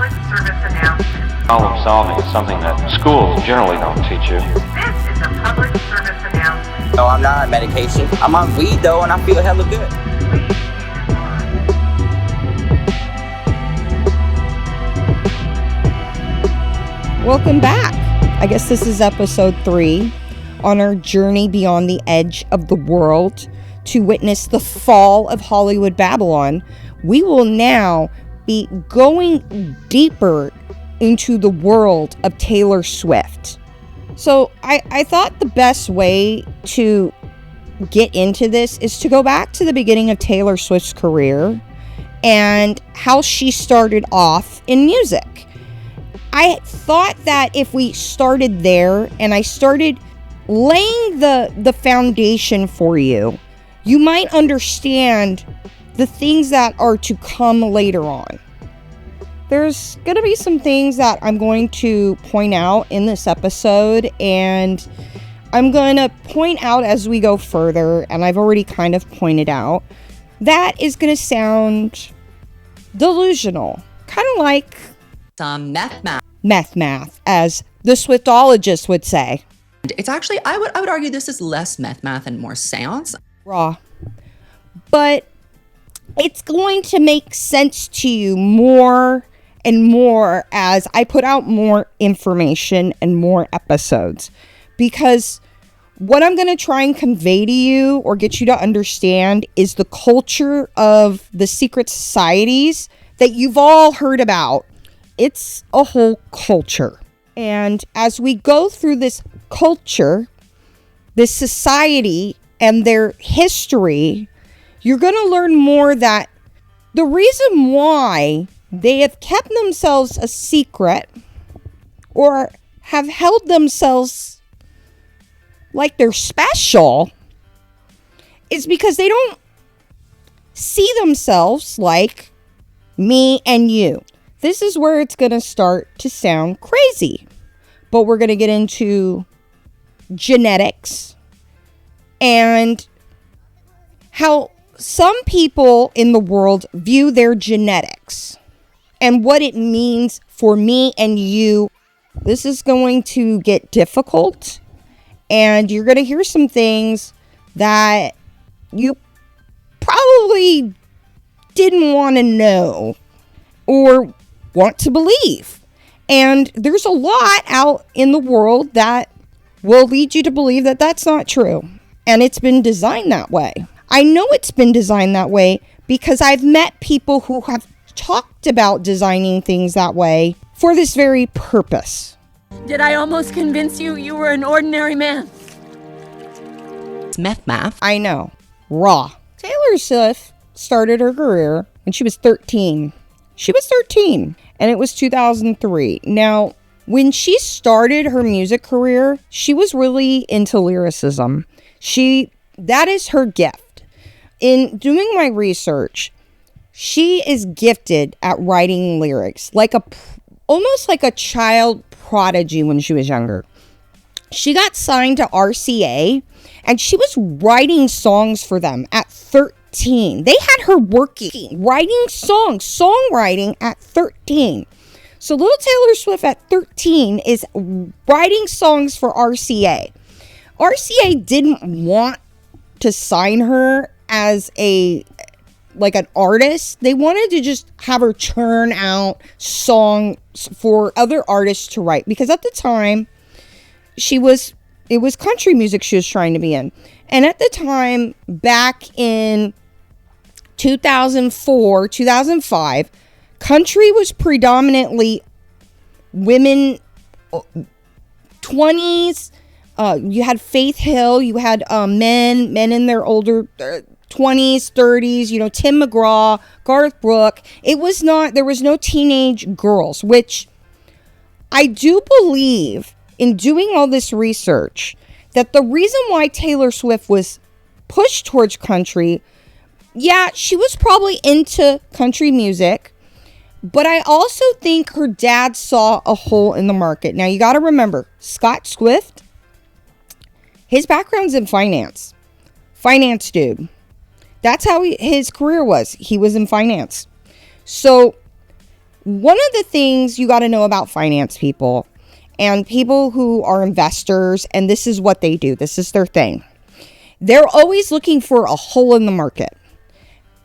public service announcement. Problem solving is something that schools generally don't teach you. This is a public service announcement. No, I'm not on medication. I'm on weed though, and I feel hella good. Please stand by. Welcome back. I guess this is episode 3 on our journey beyond the edge of the world to witness the fall of Hollywood Babylon. We will now be going deeper into the world of Taylor Swift. So I thought the best way to get into this is to go back to the beginning of Taylor Swift's career and how she started off in music. I thought that if we started there and I started laying the foundation for you, you might understand the things that are to come later on. There's going to be some things that I'm going to point out in this episode, and I'm going to point out as we go further, and I've already kind of pointed out, that is going to sound delusional. Kind of like some meth math, as the Swiftologist would say. It's actually, I would argue this is less math and more seance. Raw. But it's going to make sense to you more and more as I put out more information and more episodes. Because what I'm going to try and convey to you or get you to understand is the culture of the secret societies that you've all heard about. It's a whole culture. And as we go through this culture, this society, and their history, you're going to learn more that the reason why they have kept themselves a secret or have held themselves like they're special is because they don't see themselves like me and you. This is where it's going to start to sound crazy. But we're going to get into genetics and how some people in the world view their genetics and what it means for me and you. This is going to get difficult, and you're going to hear some things that you probably didn't want to know or want to believe. And there's a lot out in the world that will lead you to believe that that's not true. And it's been designed that way. I know it's been designed that way because I've met people who have talked about designing things that way for this very purpose. Did I almost convince you you were an ordinary man? It's math. I know. Raw. Taylor Swift started her career when she was 13. She was 13, and it was 2003. Now, when she started her music career, she was really into lyricism. That is her gift. In doing my research, she is gifted at writing lyrics, almost like a child prodigy when she was younger. She got signed to RCA, and she was writing songs for them at 13. They had her writing songwriting at 13. So little Taylor Swift at 13 is writing songs for RCA. RCA didn't want to sign her as an artist. They wanted to just have her churn out songs for other artists to write, because at the time it was country music she was trying to be in. And at the time, back in 2004, 2005, country was predominantly women, 20s. You had Faith Hill. You had men in their older 20s, 30s. Tim McGraw, Garth Brooks. There was no teenage girls, which I do believe in doing all this research that the reason why Taylor Swift was pushed towards country, yeah, she was probably into country music, but I also think her dad saw a hole in the market. Now, you got to remember, Scott Swift, his background's in finance. Finance dude. That's how his career was. He was in finance. So one of the things you got to know about finance people and people who are investors, and this is what they do, this is their thing. They're always looking for a hole in the market.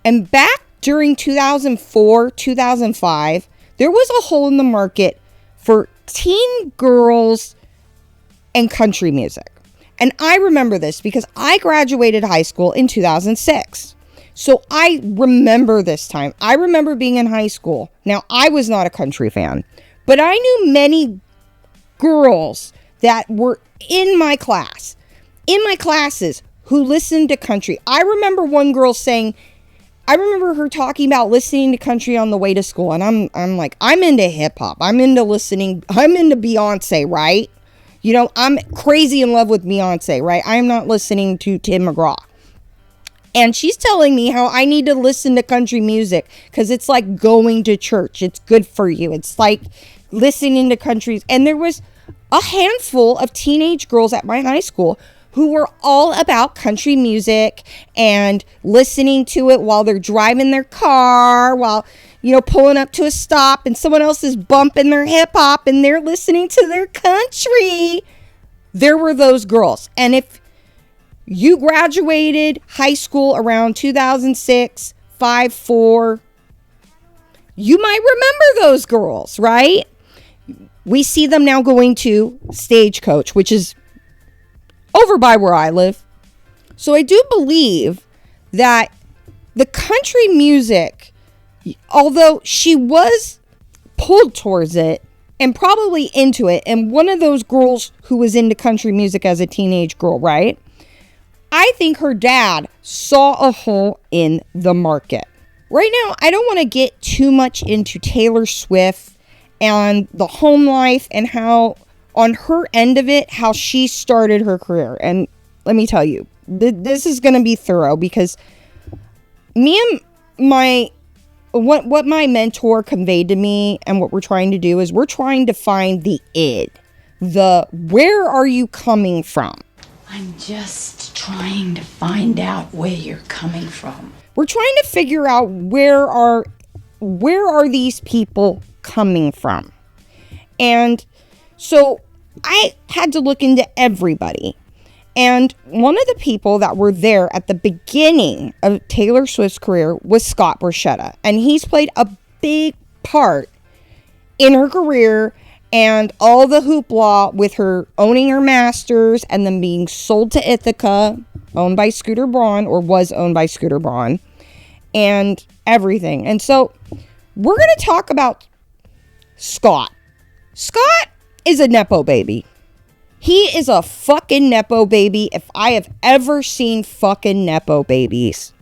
And back during 2004, 2005, there was a hole in the market for teen girls and country music. And I remember this because I graduated high school in 2006. So I remember this time. I remember being in high school. Now, I was not a country fan, but I knew many girls that were in my classes who listened to country. I remember one girl saying, I remember her talking about listening to country on the way to school. And I'm like, I'm into hip hop. I'm into Beyonce, right? You know, I'm crazy in love with Beyonce, right? I'm not listening to Tim McGraw. And she's telling me how I need to listen to country music because it's like going to church. It's good for you. It's like listening to countries. And there was a handful of teenage girls at my high school who were all about country music and listening to it while they're driving their car, while, you know, pulling up to a stop and someone else is bumping their hip hop and they're listening to their country. There were those girls. And if you graduated high school around 2006, 4, you might remember those girls, right? We see them now going to Stagecoach, which is over by where I live. So I do believe that the country music, although she was pulled towards it and probably into it, and one of those girls who was into country music as a teenage girl, right? I think her dad saw a hole in the market. Right now, I don't want to get too much into Taylor Swift and the home life and how, on her end of it, how she started her career. And let me tell you, this is going to be thorough because me and what my mentor conveyed to me and what we're trying to do is we're trying to find the id, the where are you coming from? I'm just trying to find out where you're coming from. We're trying to figure out where are these people coming from. And so I had to look into everybody. And one of the people that were there at the beginning of Taylor Swift's career was Scott Borchetta. And he's played a big part in her career and all the hoopla with her owning her masters and then being sold to Ithica, owned by Scooter Braun, or was owned by Scooter Braun, and everything. And so we're going to talk about Scott. Scott is a Nepo baby. He is a fucking Nepo baby if I have ever seen fucking Nepo babies.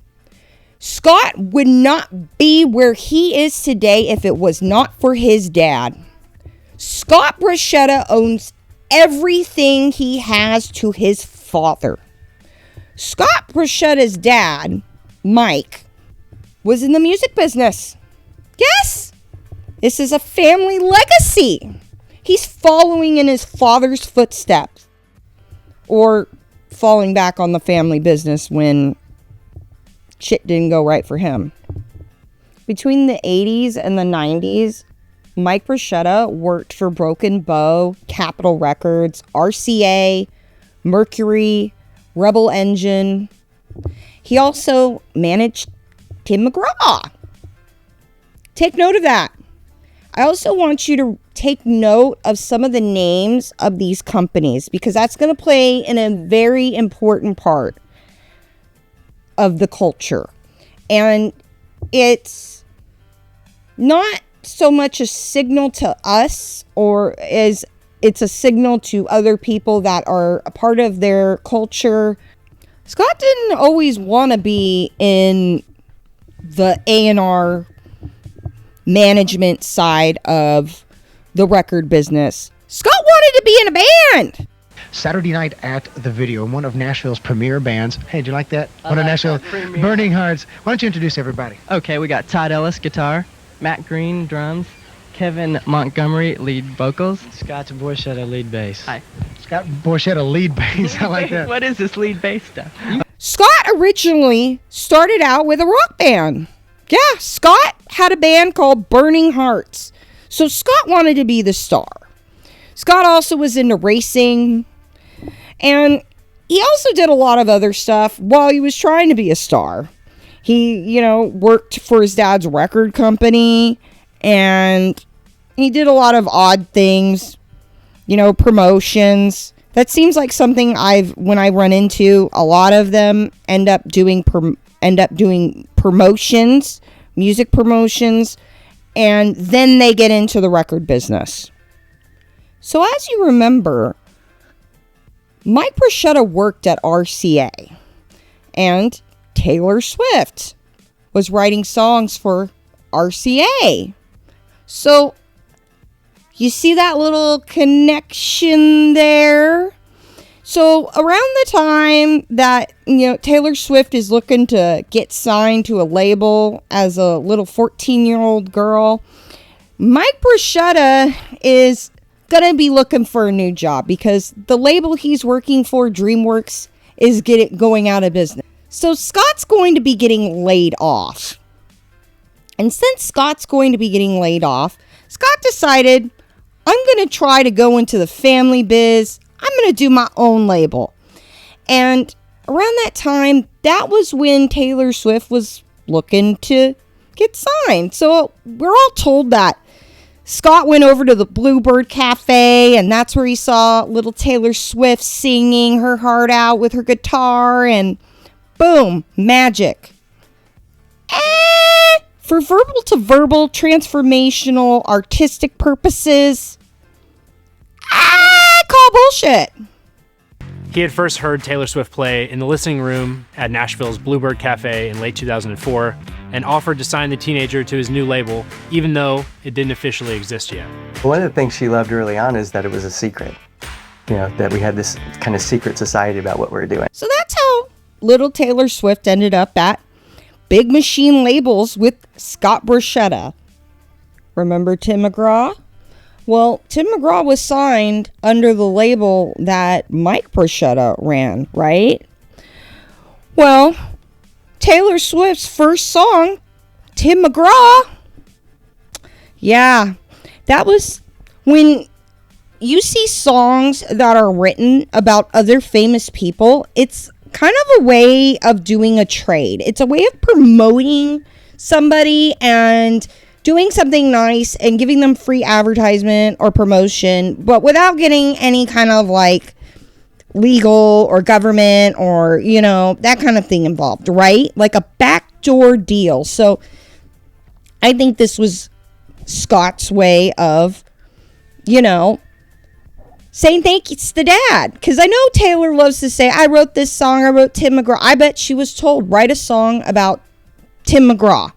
Scott would not be where he is today if it was not for his dad. Scott Borchetta owns everything he has to his father. Scott Borchetta's dad, Mike, was in the music business. Yes, this is a family legacy. He's following in his father's footsteps, or falling back on the family business when shit didn't go right for him. Between the 80s and the 90s, Mike Borchetta worked for Broken Bow, Capitol Records, RCA, Mercury, Rebel Engine. He also managed Tim McGraw. Take note of that. I also want you to take note of some of the names of these companies because that's going to play in a very important part of the culture. And it's not so much a signal to us or as it's a signal to other people that are a part of their culture. Scott didn't always want to be in the A&R management side of the record business. Scott wanted to be in a band. Saturday night at the Video, one of Nashville's premier bands. Hey, do you like that? One of Nashville's Burning Hearts. Why don't you introduce everybody? Okay, we got Todd Ellis, guitar, Matt Green, drums, Kevin Montgomery, lead vocals. Scott Borchetta, lead bass. Hi. Scott Borchetta, lead bass. I like that. What is this lead bass stuff? Scott originally started out with a rock band. Yeah, Scott had a band called Burning Hearts. So Scott wanted to be the star. Scott also was into racing. And he also did a lot of other stuff while he was trying to be a star. He, worked for his dad's record company. And he did a lot of odd things. Promotions. That seems like something when I run into, a lot of them end up doing promotions, music promotions, and then they get into the record business. So as you remember, Mike Borchetta worked at RCA, and Taylor Swift was writing songs for RCA. So you see that little connection there? So around the time that, Taylor Swift is looking to get signed to a label as a little 14-year-old girl, Mike Borchetta is going to be looking for a new job because the label he's working for, DreamWorks, is going out of business. So Scott's going to be getting laid off. And since Scott's going to be getting laid off, Scott decided, I'm going to try to go into the family biz. I'm going to do my own label. And around that time, that was when Taylor Swift was looking to get signed. So we're all told that Scott went over to the Bluebird Cafe, and that's where he saw little Taylor Swift singing her heart out with her guitar, and boom, magic. For verbal to verbal, transformational, artistic purposes, I call bullshit. He had first heard Taylor Swift play in the listening room at Nashville's Bluebird Cafe in late 2004 and offered to sign the teenager to his new label, even though it didn't officially exist yet. One of the things she loved early on is that it was a secret. That we had this kind of secret society about what we were doing. So that's how little Taylor Swift ended up at Big Machine Labels with Scott Borchetta. Remember Tim McGraw? Well, Tim McGraw was signed under the label that Mike Borchetta ran, right? Well, Taylor Swift's first song, Tim McGraw. Yeah, that was when you see songs that are written about other famous people. It's kind of a way of doing a trade. It's a way of promoting somebody and doing something nice and giving them free advertisement or promotion, but without getting any kind of legal or government or, that kind of thing involved, right? Like a backdoor deal. So I think this was Scott's way of, saying thank you to the dad. Because I know Taylor loves to say, I wrote this song, I wrote Tim McGraw. I bet she was told, write a song about Tim McGraw.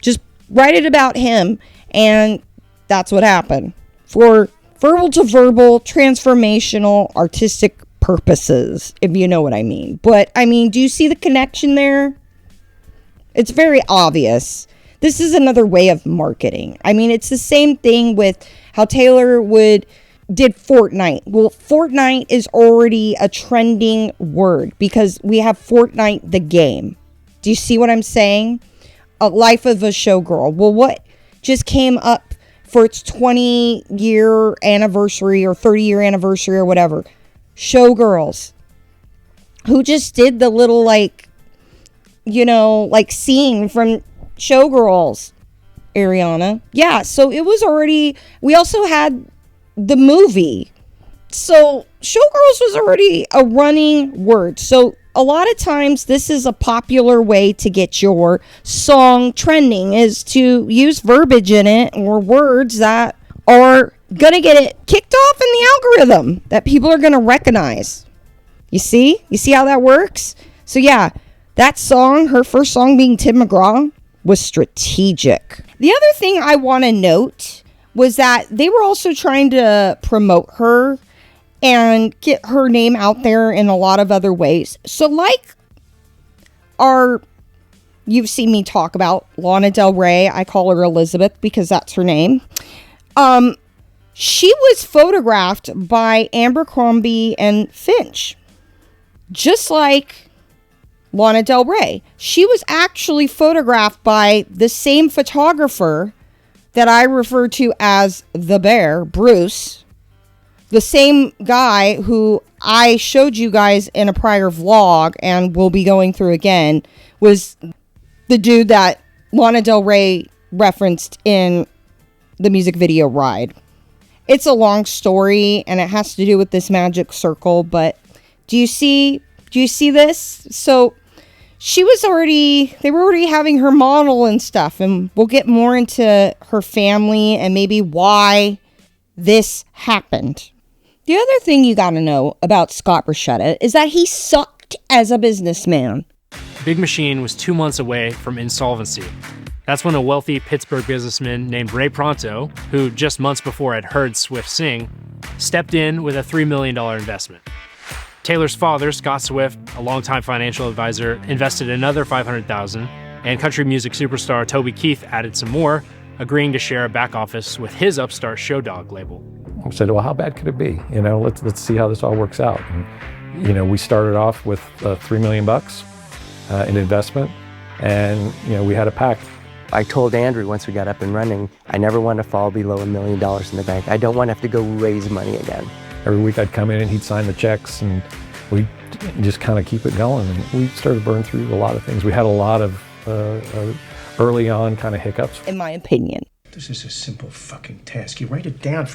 Just write it about him. And that's what happened. For verbal to verbal, transformational, artistic purposes, if you know what I mean. But, do you see the connection there? It's very obvious. This is another way of marketing. It's the same thing with how Taylor did Fortnite. Well, Fortnite is already a trending word because we have Fortnite the game. Do you see what I'm saying? A life of a showgirl. Well, what just came up for its 20-year anniversary or 30-year anniversary or whatever? Showgirls. Who just did the little scene from Showgirls, Ariana. Yeah, so it was already, we also had the movie. So Showgirls was already a running word. So a lot of times this is a popular way to get your song trending, is to use verbiage in it or words that are gonna get it kicked off in the algorithm that people are gonna recognize. You see how that works? So yeah, that song, her first song being Tim McGraw, was strategic. The other thing I want to note was that they were also trying to promote her and get her name out there in a lot of other ways. So you've seen me talk about Lana Del Rey. I call her Elizabeth because that's her name. She was photographed by Abercrombie and Finch. Just like Lana Del Rey. She was actually photographed by the same photographer that I refer to as the bear, Bruce. The same guy who I showed you guys in a prior vlog and will be going through again was the dude that Lana Del Rey referenced in the music video Ride. It's a long story and it has to do with this magic circle, but do you see this? So they were already having her model and stuff, and we'll get more into her family and maybe why this happened. The other thing you gotta know about Scott Borchetta is that he sucked as a businessman. Big Machine was 2 months away from insolvency. That's when a wealthy Pittsburgh businessman named Ray Pronto, who just months before had heard Swift sing, stepped in with a $3 million investment. Taylor's father, Scott Swift, a longtime financial advisor, invested another $500,000, and country music superstar Toby Keith added some more, agreeing to share a back office with his upstart Show Dog label. I said, well, how bad could it be? Let's see how this all works out. And, we started off with $3 million in investment, and, we had a pact. I told Andrew once we got up and running, I never want to fall below $1 million in the bank. I don't want to have to go raise money again. Every week I'd come in and he'd sign the checks, and we'd just kind of keep it going. And we started to burn through a lot of things. We had a lot of early on kind of hiccups. In my opinion. This is a simple fucking task. You write it down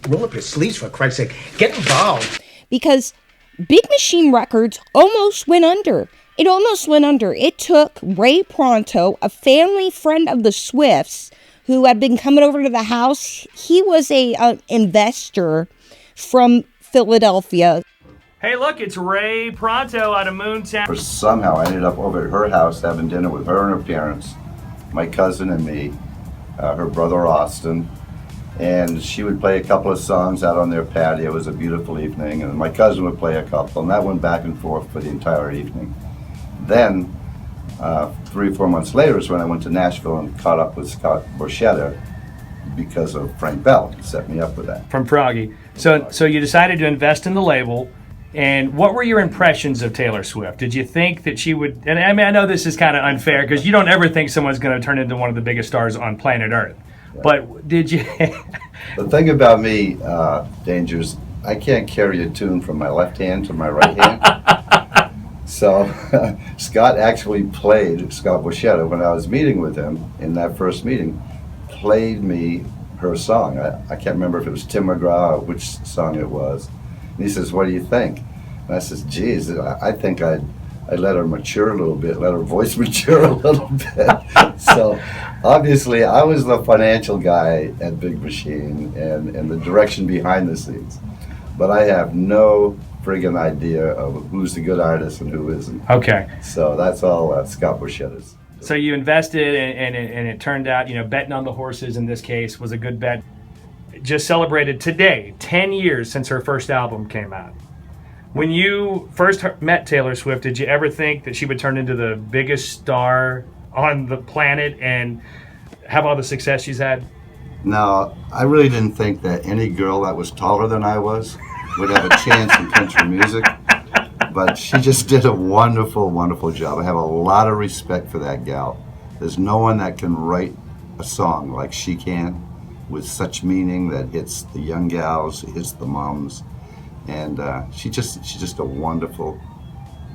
roll up your sleeves for Christ's sake. Get involved. Because Big Machine Records almost went under. It almost went under. It took Ray Pronto, a family friend of the Swifts, who had been coming over to the house. He was an investor from Philadelphia. Hey, look, it's Ray Pronto out of Moontown. Somehow I ended up over at her house having dinner with her and her parents, my cousin and me, her brother Austin, and she would play a couple of songs out on their patio. It was a beautiful evening, and my cousin would play a couple, and that went back and forth for the entire evening. Then, 3 or 4 months later is when I went to Nashville and caught up with Scott Borchetta because of Frank Bell. He set me up with that. From Froggy. So you decided to invest in the label, and what were your impressions of Taylor Swift? Did you think that she would, and I mean, I know this is kind of unfair because you don't ever think someone's going to turn into one of the biggest stars on planet Earth, but did you? The thing about me, Dangers, I can't carry a tune from my left hand to my right hand. So Scott actually played, Scott Borchetta, when I was meeting with him in that first meeting, played me her song. I can't remember if it was Tim McGraw or which song it was. And he says, what do you think? And I says, geez, I think I'd let her mature a little bit, let her voice mature a little bit. So obviously I was the financial guy at Big Machine and the direction behind the scenes. But I have no friggin' idea of who's the good artist and who isn't. Okay. So that's all Scott Borchetta's. So you invested and it turned out, betting on the horses in this case was a good bet. Just celebrated today, 10 years since her first album came out. When you first met Taylor Swift, did you ever think that she would turn into the biggest star on the planet and have all the success she's had? No, I really didn't think that any girl that was taller than I was would have a chance in country music. But she just did a wonderful, wonderful job. I have a lot of respect for that gal. There's no one that can write a song like she can, with such meaning that hits the young gals, hits the moms, and she's just a wonderful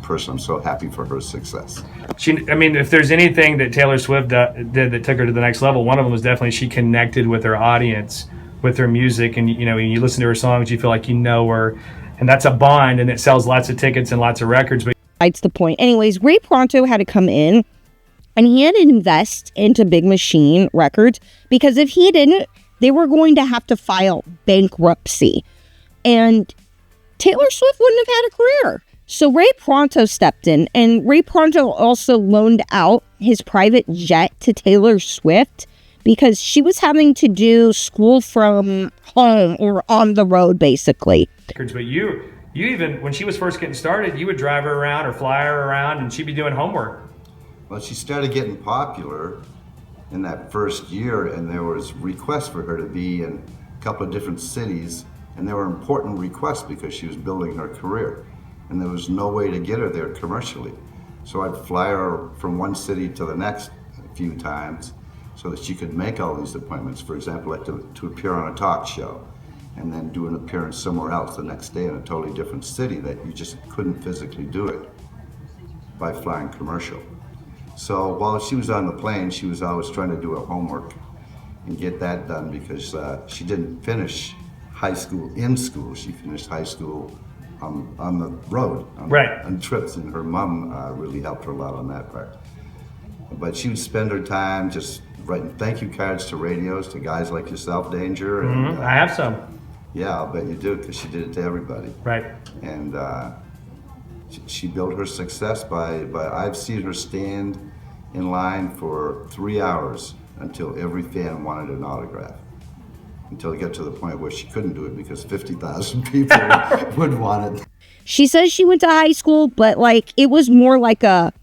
person. I'm so happy for her success. If there's anything that Taylor Swift did that took her to the next level, one of them was definitely she connected with her audience, with her music, and when you listen to her songs, you feel like you know her, and that's a bond, and it sells lots of tickets and lots of records. But that's the point. Anyways, Ray Pronto had to come in, and he had to invest into Big Machine Records because if he didn't, they were going to have to file bankruptcy. And Taylor Swift wouldn't have had a career. So Ray Pronto stepped in, and Ray Pronto also loaned out his private jet to Taylor Swift because she was having to do school from home or on the road, basically. But you even, when she was first getting started, you would drive her around or fly her around, and she'd be doing homework. Well, she started getting popular in that first year, and there was requests for her to be in a couple of different cities, and there were important requests because she was building her career, and there was no way to get her there commercially. So I'd fly her from one city to the next a few times so that she could make all these appointments. For example, like to appear on a talk show and then do an appearance somewhere else the next day in a totally different city that you just couldn't physically do it by flying commercial. So while she was on the plane, she was always trying to do her homework and get that done because she didn't finish high school in school. She finished high school on the road, on trips, and her mom really helped her a lot on that part. But she would spend her time just writing thank you cards to radios, to guys like yourself, Danger. And, I have some. Yeah, I'll bet you do, because she did it to everybody. Right. And she built her success by I've seen her stand in line for 3 hours until every fan wanted an autograph. Until it got to the point where she couldn't do it because 50,000 people would want it. She says she went to high school, but like it was more like a,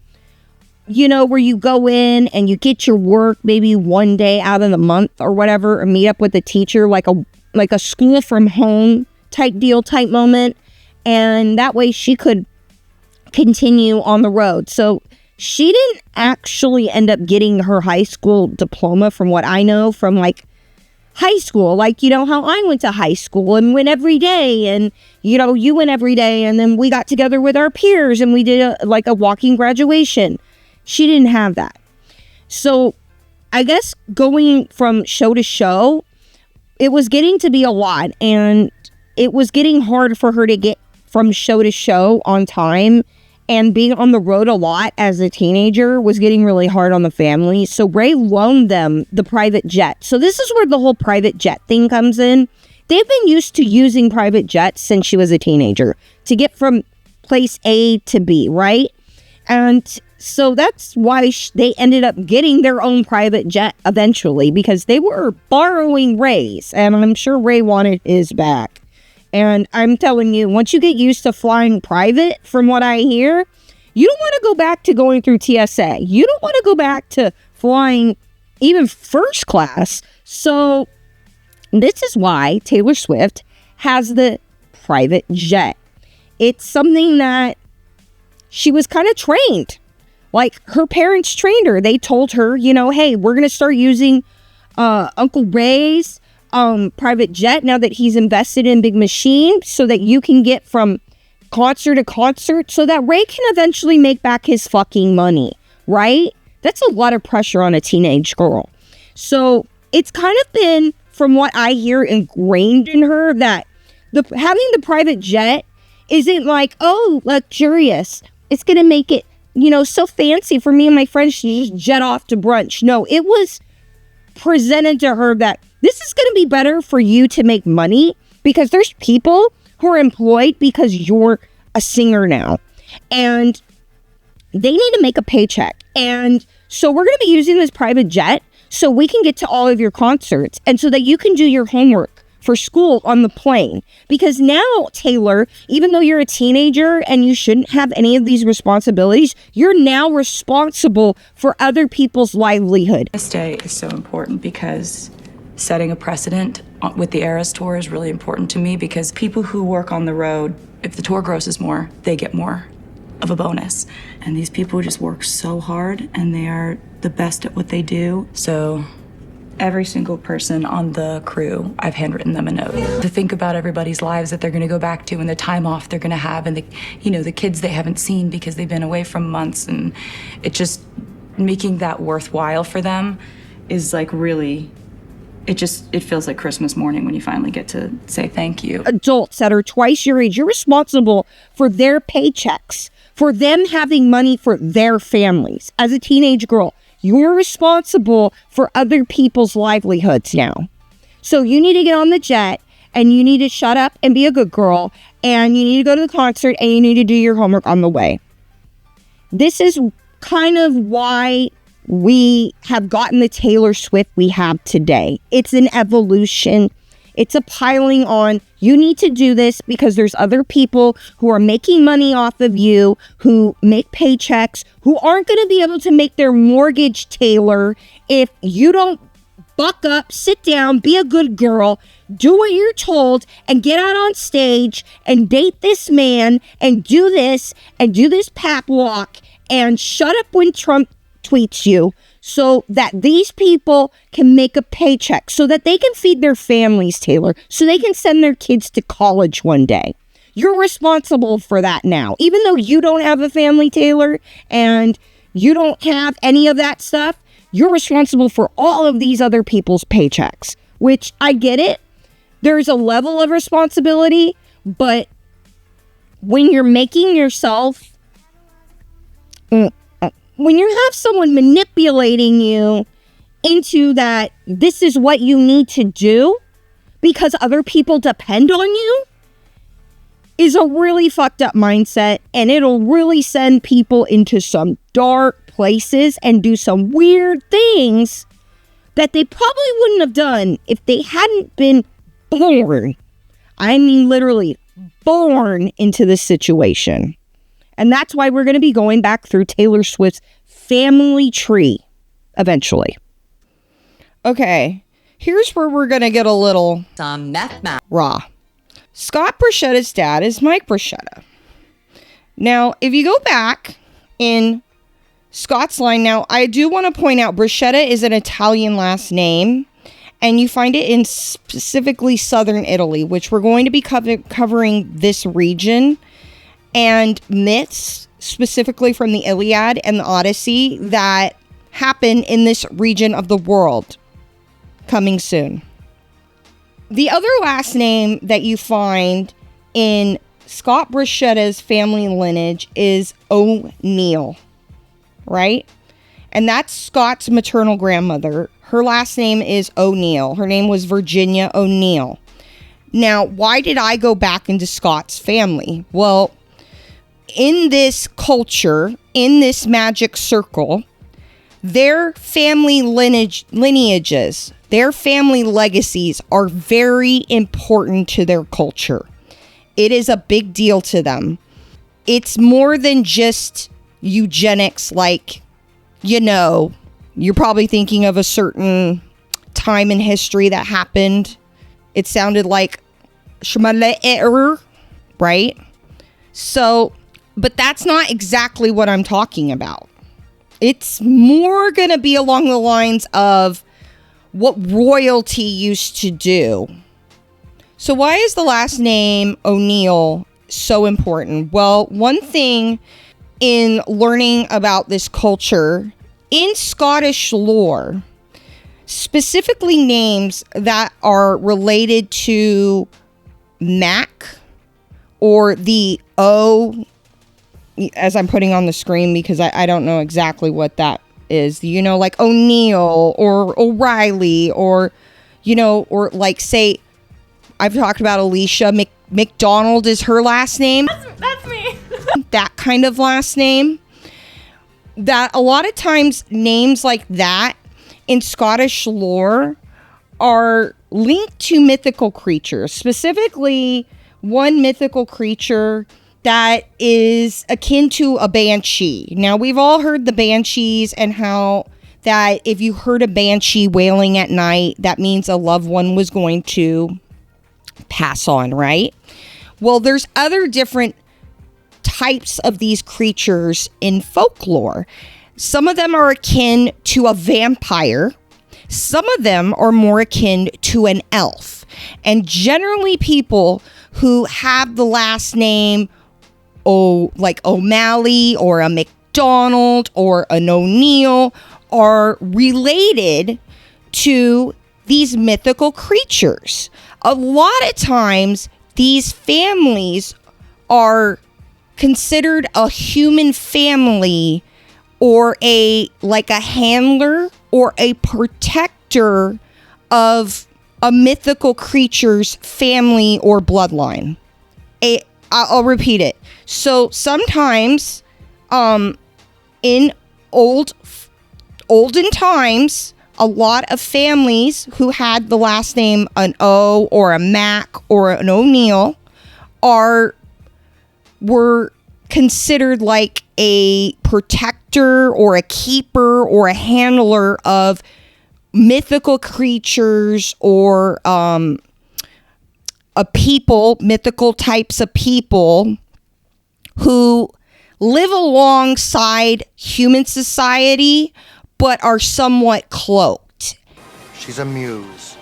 you know, where you go in and you get your work maybe one day out of the month or whatever, or meet up with the teacher, like a school from home type deal, type moment. And that way she could continue on the road. So she didn't actually end up getting her high school diploma, from what I know, from like high school, like, you know, how I went to high school and went every day, and, you know, you went every day, and then we got together with our peers and we did a walking graduation. She didn't have that. So I guess going from show to show, it was getting to be a lot, and it was getting hard for her to get from show to show on time. And being on the road a lot as a teenager was getting really hard on the family. So Ray loaned them the private jet. So this is where the whole private jet thing comes in. They've been used to using private jets since she was a teenager to get from place A to B, right? And so that's why they ended up getting their own private jet eventually, because they were borrowing Ray's. And I'm sure Ray wanted his back. And I'm telling you, once you get used to flying private, from what I hear, you don't want to go back to going through TSA. You don't want to go back to flying even first class. So this is why Taylor Swift has the private jet. It's something that she was kind of trained. Like, her parents trained her. They told her, you know, hey, we're going to start using Uncle Ray's private jet now that he's invested in Big Machine, so that you can get from concert to concert, so that Ray can eventually make back his fucking money, right? That's a lot of pressure on a teenage girl. So it's kind of been, from what I hear, ingrained in her that having the private jet isn't like, oh, luxurious. It's going to make it, you know, so fancy for me and my friends to just jet off to brunch. No, it was presented to her that this is going to be better for you to make money, because there's people who are employed because you're a singer now, and they need to make a paycheck. And so we're going to be using this private jet so we can get to all of your concerts, and so that you can do your homework for school on the plane. Because now, Taylor, even though you're a teenager and you shouldn't have any of these responsibilities, you're now responsible for other people's livelihood. This day is so important because setting a precedent with the Eras Tour is really important to me, because people who work on the road, if the tour grosses more, they get more of a bonus. And these people just work so hard, and they are the best at what they do. So every single person on the crew, I've handwritten them a note to think about everybody's lives that they're going to go back to, and the time off they're going to have, and the kids they haven't seen because they've been away from months. And it just making that worthwhile for them is like really, it feels like Christmas morning when you finally get to say thank you. Adults that are twice your age, you're responsible for their paychecks, for them having money for their families. As a teenage girl, you're responsible for other people's livelihoods now. So you need to get on the jet, and you need to shut up and be a good girl, and you need to go to the concert, and you need to do your homework on the way. This is kind of why we have gotten the Taylor Swift we have today. It's an evolution. It's a piling on. You need to do this because there's other people who are making money off of you, who make paychecks, who aren't going to be able to make their mortgage, Taylor, if you don't buck up, sit down, be a good girl, do what you're told, and get out on stage and date this man and do this pap walk and shut up when Trump tweets you so that these people can make a paycheck, so that they can feed their families, Taylor, so they can send their kids to college one day. You're responsible for that now. Even though you don't have a family, Taylor, and you don't have any of that stuff, you're responsible for all of these other people's paychecks, which I get it. There's a level of responsibility, but when you're making yourself, when you have someone manipulating you into that this is what you need to do because other people depend on you, is a really fucked up mindset, and it'll really send people into some dark places and do some weird things that they probably wouldn't have done if they hadn't been born. I mean, literally born into this situation. And that's why we're going to be going back through Taylor Swift's family tree eventually. Okay, here's where we're going to get a little raw. Scott Borchetta's dad is Mike Borchetta. Now, if you go back in Scott's line, now I do want to point out Borchetta is an Italian last name, and you find it in specifically southern Italy, which we're going to be covering this region and myths specifically from the Iliad and the Odessey that happen in this region of the world coming soon. The other last name that you find in Scott Borchetta's family lineage is O'Neill, right? And that's Scott's maternal grandmother. Her last name is O'Neill. Her name was Virginia O'Neill. Now, why did I go back into Scott's family? Well, in this culture, in this magic circle, their family lineages, their family legacies are very important to their culture. It is a big deal to them. It's more than just eugenics, like, you know, you're probably thinking of a certain time in history that happened. It sounded like right? So, but that's not exactly what I'm talking about. It's more going to be along the lines of what royalty used to do. So why is the last name O'Neill so important? Well, one thing in learning about this culture, in Scottish lore, specifically names that are related to Mac or the O, as I'm putting on the screen because I don't know exactly what that is, you know, like O'Neill or O'Reilly or, you know, or like say, I've talked about Alicia McDonald is her last name. That's me. That kind of last name. That a lot of times names like that in Scottish lore are linked to mythical creatures, specifically one mythical creature that is akin to a banshee. Now, we've all heard the banshees and how that if you heard a banshee wailing at night, that means a loved one was going to pass on, right? Well, there's other different types of these creatures in folklore. Some of them are akin to a vampire. Some of them are more akin to an elf. And generally people who have the last name like O'Malley or a McDonald or an O'Neill are related to these mythical creatures. A lot of times these families are considered a human family or a handler or a protector of a mythical creature's family or bloodline. I'll repeat it. So sometimes in olden times, a lot of families who had the last name an O or a Mac or an O'Neill were considered like a protector or a keeper or a handler of mythical creatures or mythical types of people who live alongside human society, but are somewhat cloaked. She's a muse.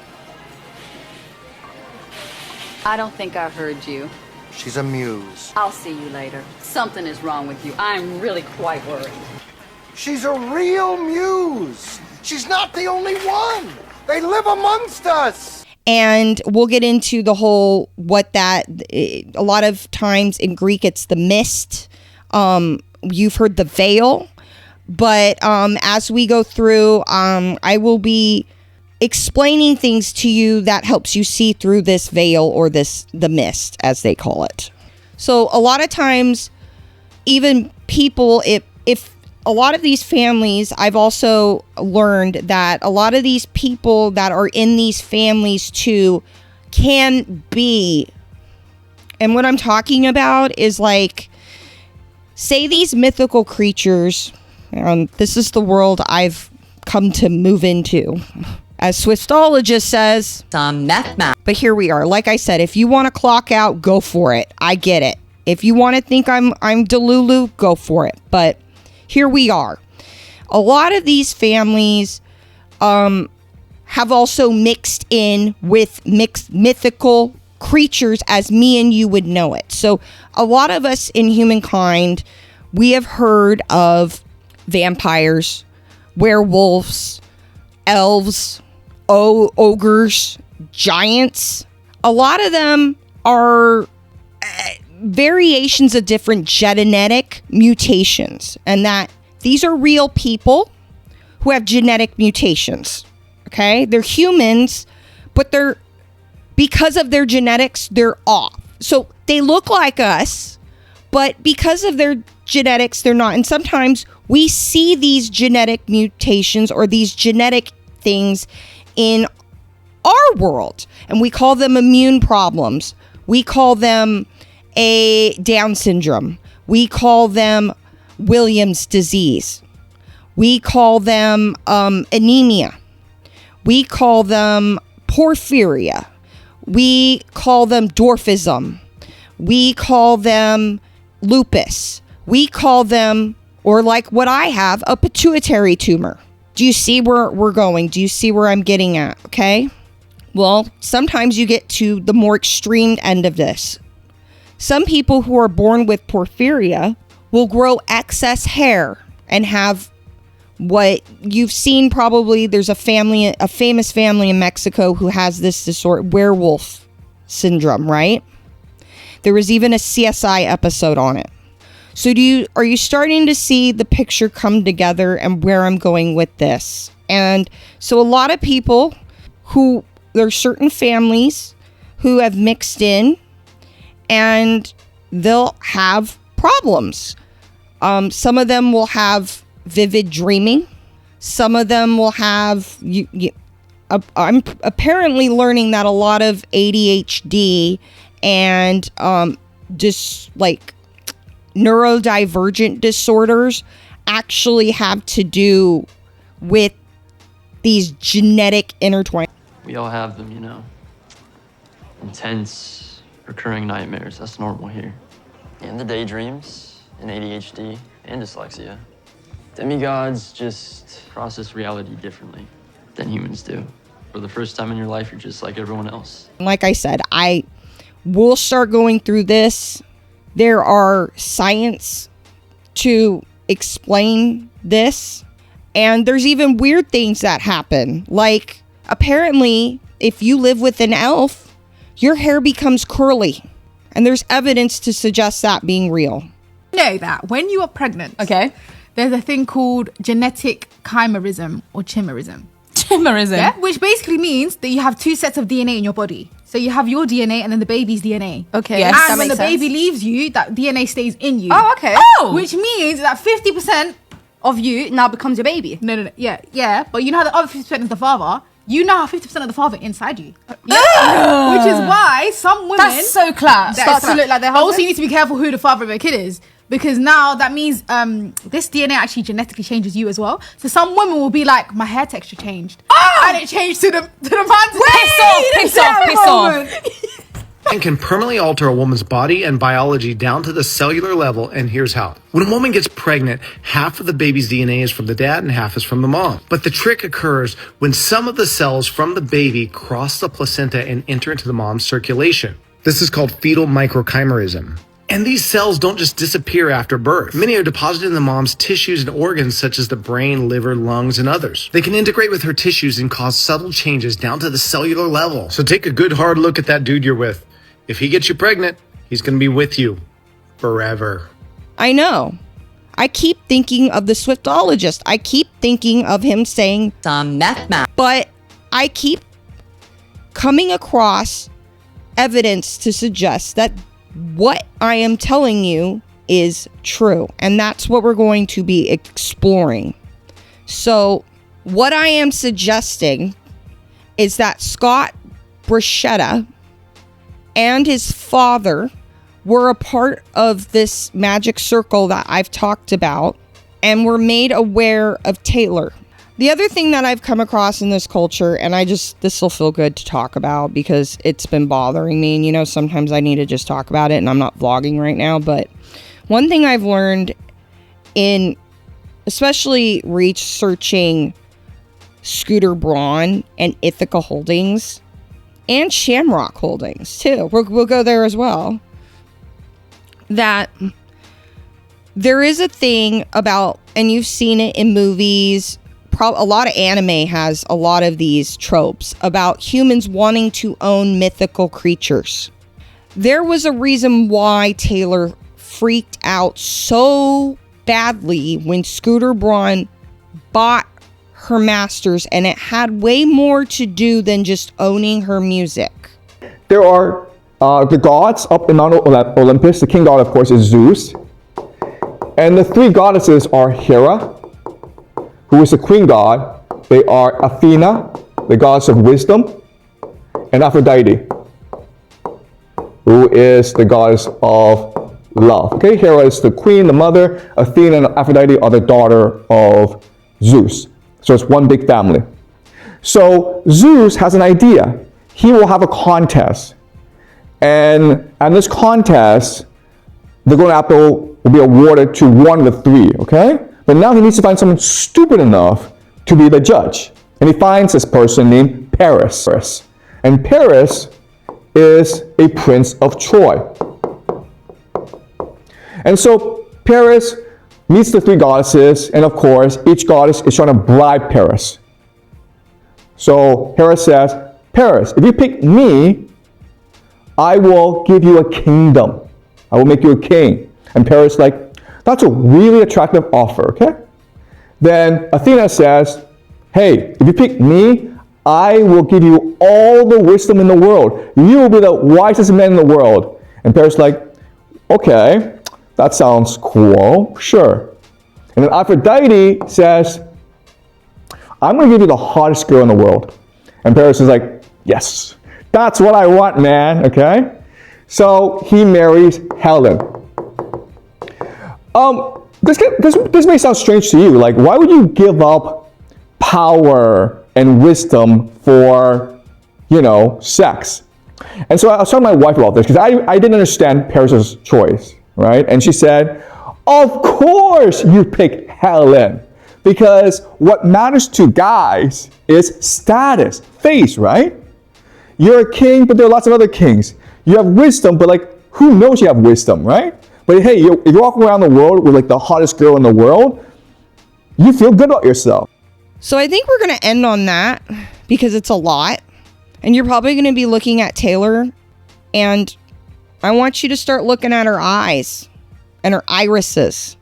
I don't think I heard you. She's a muse. I'll see you later. Something is wrong with you. I'm really quite worried. She's a real muse. She's not the only one. They live amongst us. And we'll get into the whole a lot of times in Greek it's the mist. You've heard the veil. But as we go through, I will be explaining things to you that helps you see through this veil or the mist, as they call it. So a lot of times, even people, if a lot of these families, I've also learned that a lot of these people that are in these families too can be, and what I'm talking about is like, say these mythical creatures, this is the world I've come to move into. As Swiftologist says, some math. But here we are. Like I said, if you want to clock out, go for it. I get it. If you want to think I'm Delulu, go for it. But here we are. A lot of these families have also mixed in with mythical creatures as me and you would know it. So a lot of us in humankind, we have heard of vampires, werewolves, elves, ogres, giants. A lot of them are variations of different genetic mutations, and that these are real people who have genetic mutations. Okay, they're humans, but because of their genetics, they're off. So they look like us, but because of their genetics, they're not. And sometimes we see these genetic mutations or these genetic things in our world, and we call them immune problems. We call them a Down syndrome. We call them Williams disease. We call them anemia. We call them porphyria. We call them dwarfism. We call them lupus. We call them, or like what I have, a pituitary tumor. Do you see where we're going? Do you see where I'm getting at? Okay. Well, sometimes you get to the more extreme end of this. Some people who are born with porphyria will grow excess hair and have what you've seen probably. There's a famous family in Mexico who has this disorder, werewolf syndrome, right? There was even a CSI episode on it. So are you starting to see the picture come together and where I'm going with this? And so a lot of people there are certain families who have mixed in and they'll have problems. Some of them will have vivid dreaming. Some of them will have, I'm apparently learning that a lot of ADHD and just like neurodivergent disorders actually have to do with these genetic intertwine. We all have them, you know. Intense, recurring nightmares. That's normal here. And the daydreams, and ADHD, and dyslexia. Demigods just process reality differently than humans do. For the first time in your life, you're just like everyone else. Like I said, I will start going through this. There are science to explain this. And there's even weird things that happen. Like, apparently, if you live with an elf, your hair becomes curly. And there's evidence to suggest that being real. Know that when you are pregnant, okay, there's a thing called genetic chimerism or chimerism. Chimerism? Yeah, which basically means that you have two sets of DNA in your body. So you have your DNA and then the baby's DNA. Okay. Yes, and when the sense. baby leaves you, that DNA stays in you. Oh, okay. Oh! Which means that 50% of you now becomes your baby. No. Yeah. But you know how the other 50% is the father? You now have 50% of the father inside you. Yeah. Which is why some women... That's so class. Start to look like their husband. Also, you need to be careful who the father of your kid is. Because now that means this DNA actually genetically changes you as well. So some women will be like, my hair texture changed. Oh! And it changed to the man's Piss off. and can permanently alter a woman's body and biology down to the cellular level, and here's how. When a woman gets pregnant, half of the baby's DNA is from the dad and half is from the mom. But the trick occurs when some of the cells from the baby cross the placenta and enter into the mom's circulation. This is called fetal microchimerism. And these cells don't just disappear after birth. Many are deposited in the mom's tissues and organs such as the brain, liver, lungs, and others. They can integrate with her tissues and cause subtle changes down to the cellular level. So take a good hard look at that dude you're with. If he gets you pregnant, he's going to be with you forever. I know. I keep thinking of the Swiftologist. I keep thinking of him saying some math. But I keep coming across evidence to suggest that what I am telling you is true. And that's what we're going to be exploring. So what I am suggesting is that Scott Borchetta and his father were a part of this magic circle that I've talked about and were made aware of Taylor. The other thing that I've come across in this culture, and this will feel good to talk about because it's been bothering me, and you know, sometimes I need to just talk about it, and I'm not vlogging right now, but one thing I've learned in especially researching Scooter Braun and Ithica Holdings and Shamrock Holdings too, we'll go there as well, that there is a thing about, and you've seen it in movies, a lot of anime has a lot of these tropes about humans wanting to own mythical creatures. There was a reason why Taylor freaked out so badly when Scooter Braun bought her masters, and it had way more to do than just owning her music. There are the gods up in Mount Olympus. The king god, of course, is Zeus. And the three goddesses are Hera, who is the queen god. They are Athena, the goddess of wisdom, and Aphrodite, who is the goddess of love. Okay, Hera is the queen, the mother. Athena and Aphrodite are the daughter of Zeus. So it's one big family. So Zeus has an idea. He will have a contest. And at this contest, the golden apple will be awarded to one of the three, okay? But now he needs to find someone stupid enough to be the judge. And he finds this person named Paris. And Paris is a prince of Troy. And so Paris meets the three goddesses, and of course, each goddess is trying to bribe Paris. So Hera says, Paris, if you pick me, I will give you a kingdom. I will make you a king. And Paris is like, that's a really attractive offer, okay? Then Athena says, hey, if you pick me, I will give you all the wisdom in the world. You will be the wisest man in the world. And Paris is like, okay, that sounds cool, sure. And then Aphrodite says, I'm going to give you the hottest girl in the world. And Paris is like, yes, that's what I want, man, okay? So he marries Helen. This may sound strange to you. Like, why would you give up power and wisdom for, sex? And so I was talking to my wife about this because I didn't understand Paris's choice, right? And she said, of course you pick Helen, because what matters to guys is status, face, right? You're a king, but there are lots of other kings. You have wisdom, but who knows you have wisdom, right? But hey, if you're walking around the world with the hottest girl in the world, you feel good about yourself. So I think we're going to end on that because it's a lot. And you're probably going to be looking at Taylor, and I want you to start looking at her eyes and her irises.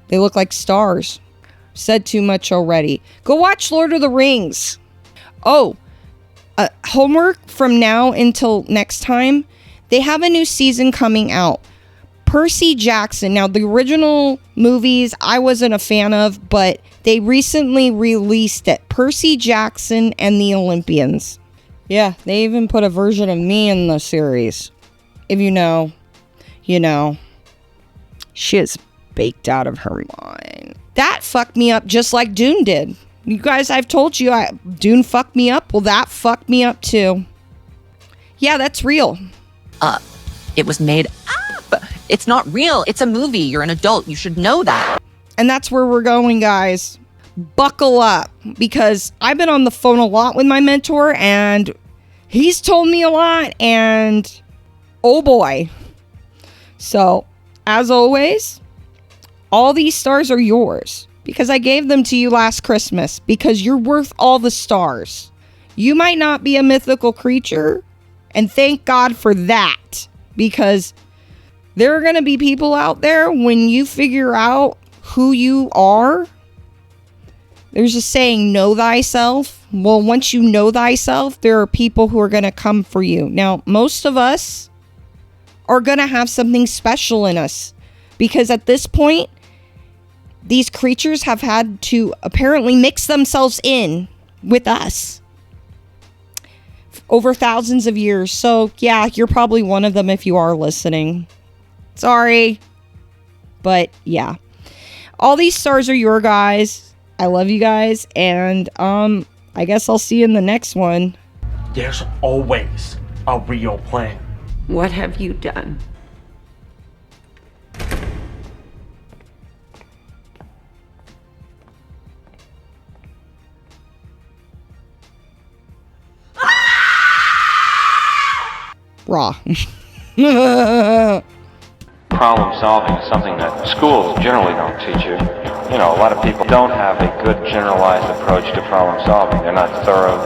They look like stars. Said too much already. Go watch Lord of the Rings. Oh, homework from now until next time. They have a new season coming out. Percy Jackson. Now, the original movies I wasn't a fan of, but they recently released it. Percy Jackson and the Olympians. Yeah, they even put a version of me in the series. If you know, you know. She is baked out of her mind. That fucked me up just like Dune did. You guys, I've told you, Dune fucked me up. Well, that fucked me up too. Yeah, that's real. up. It was made up. It's not real. It's a movie. You're an adult. You should know that. And that's where we're going, guys. Buckle up, because I've been on the phone a lot with my mentor, and he's told me a lot, and oh boy. So, as always, all these stars are yours, because I gave them to you last Christmas, because you're worth all the stars. You might not be a mythical creature, and thank God for that, because there are going to be people out there, when you figure out who you are, there's a saying, know thyself. Well, once you know thyself, there are people who are going to come for you. Now, most of us are going to have something special in us, because at this point, these creatures have had to apparently mix themselves in with us over thousands of years. So, yeah, you're probably one of them if you are listening. Sorry. But, yeah. All these stars are your guys. I love you guys, and I guess I'll see you in the next one. There's always a real plan. What have you done? Raw. Problem solving is something that schools generally don't teach you. You know, a lot of people don't have a good generalized approach to problem solving. They're not thorough,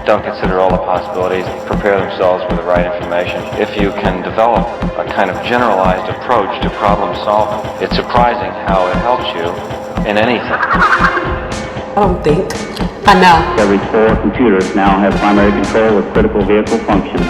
don't consider all the possibilities, prepare themselves with the right information. If you can develop a kind of generalized approach to problem solving, it's surprising how it helps you in anything. I don't think. I know. Every 4 computers now have primary control of critical vehicle functions.